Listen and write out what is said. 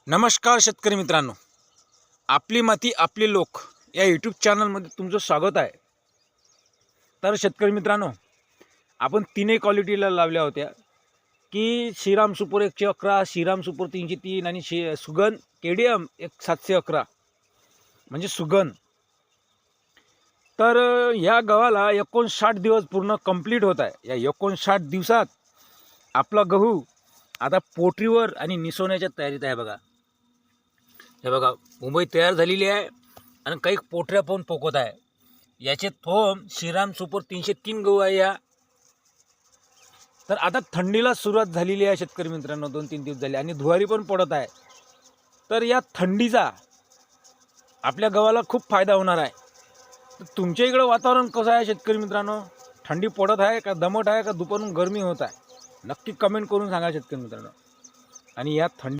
नमस्कार शेतकरी मित्रांनो, आपली माती आपले लोक या यूट्यूब चॅनलमध्ये तुमचं स्वागत आहे. तर शेतकरी मित्रांनो, आपण तीनही क्वालिटीला लावल्या होत्या की श्रीराम सुपर 111, श्रीराम सुपर 303 आणि सुगन KDM 711 म्हणजे सुगन. तर या गव्हाला 59 दिवस पूर्ण कंप्लीट होत आहे. या 59 दिवसात आपला गहू आता पोटरीवर आणि निसवण्याच्या तयारीत आहे. बघा, हे बघा, मुंबई तयार झालेली आहे आणि काही पोटऱ्या पण पोकत आहे. याचे थोम श्रीराम सुपर 303 गहू आहे या. तर आता थंडीला सुरुवात झालेली आहे शेतकरी मित्रांनो, 2-3 दिवस झाले आणि धुवारी पण पडत आहे. तर या थंडीचा आपल्या गव्हाला खूप फायदा होणार आहे. तर तुमच्या इकडं वातावरण कसं आहे शेतकरी मित्रांनो? थंडी पडत आहे का, दमट आहे का, दुपारून गरमी होत आहे? नक्की कमेंट करून सांगा शेतकरी मित्रांनो. आणि या थंडी